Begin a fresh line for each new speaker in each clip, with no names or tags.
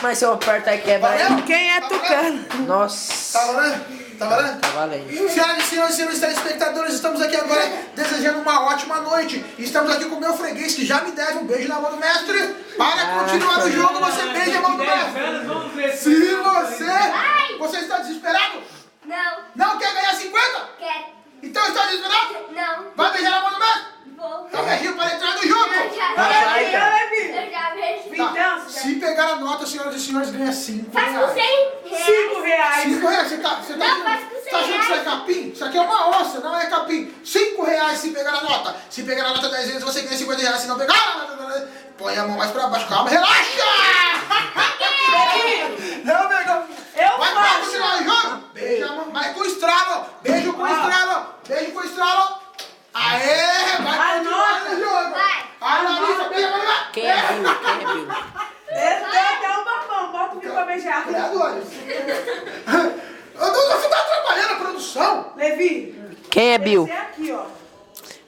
Mas se eu apertar e quebrar...
Valeu? Quem é Tucano?
Nossa.
Tá valendo? Tá valendo?
Tá valendo.
Senhoras e senhores telespectadores, estamos aqui agora desejando uma ótima noite. Estamos aqui com o meu freguês que já me deve um beijo na mão do mestre. Para continuar o jogo, você beija a mão do mestre. Se você está desesperado?
Não.
Não quer ganhar 50?
Quero.
Então está desesperado?
Não.
Vai beijar a mão do mestre?
Vou.
Então beijinho para entrar no jogo.
Eu já
Vai,
vejo.
cara.
Eu já vejo.
Tá. Se pegar a nota, senhoras e senhores, ganha 5
Faz com
reais.
100 reais.
5 reais? Você tá
Não, faz com 100
tá achando que isso é
reais.
capim? Isso aqui é uma onça, não é capim. 5 reais se pegar a nota. Se pegar a nota 10 vezes, você ganha 50 reais. Se não pegar a nota, põe a mão mais pra baixo. Calma, relaxa! Não, pegou. Vai continuar o jogo? Beija a mão, vai com estralo. Beijo com estralo. Beijo com estralo. Aê, vai continuar o jogo.
Vai.
A Larissa, beija a mão.
Quem é Bill? Quem é Bill?
Esse tem até um babão, bota o Bill pra beijar.
Criadores. Você tá atrapalhando a produção?
Levi,
Quem é
tem que
Bill?
ser aqui, ó.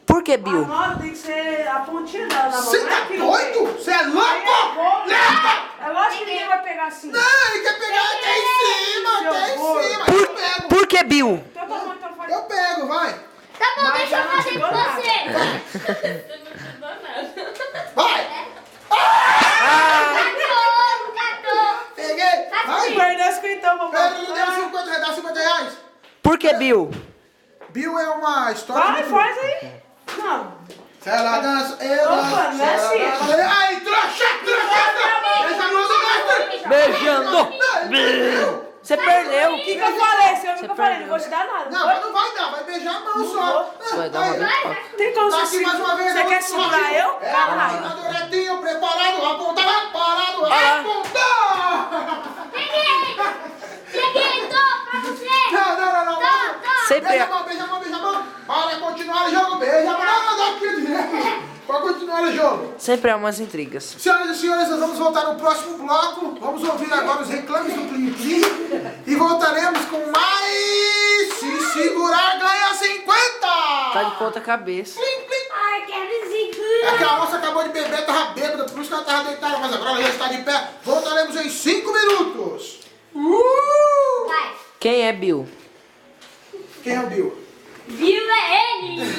Por que
A
Bill?
nota tem que ser a pontinha dela na mão.
Você
não é
tá
aqui no meio.
doido? Você é louco?
Aí é bom.
Louco!
É lógico que ninguém vai pegar assim.
Não, ele quer pegar até em cima, até em cima. Eu pego.
Por que Bill?
Então tá bom, então faz.
Eu pego, vai.
Tá bom,
Mas
deixa eu
ela não
fazer
tirou
com
nada.
você.
Vai.
Catou.
Peguei. Vai.
Perdeu 50, vamos
Pera, não deu 50 reais, dá 50 reais.
Por que Bill?
Bill é uma história
Vai,
muito...
faz aí. Não.
Se ela dança, eu
Opa,
danço.
não é assim.
Ai, trouxa. Deixa a mão do mestre.
Beijando. Você perdeu.
O que eu falei? Se eu
Você
nunca falei, não
perdeu.
vou te dar nada.
Não, mas não vai dar, vai beijar a mão só.
Você vai dar uma
Vai.
vez.
Tem como
Tá
você
aqui mais uma vez.
Você quer segurar eu?
É,
Caralho.
apontador retinho, preparado, apontado, parado,
lá.
apontou!
Peguei, tô pra você.
Não.
Sempre
Beija a mão. Para continuar o jogo, beija a mão. Não, dá aqui direto. Para continuar o jogo.
Sempre há umas intrigas.
Senhoras e senhores, nós vamos voltar no próximo bloco. Vamos ouvir agora os reclames do Plim Plim. E voltaremos com mais... Se segurar, ganha 50!
Tá de ponta cabeça.
Plim Plim.
Ai, quero
É
segurar.
que a moça acabou de beber, tava bêbada, por isso que ela tava deitada, mas agora ela já está de pé. Voltaremos em 5 minutos.
Vai.
Quem é Bill?
Quem é o Bill?
Viu é ele.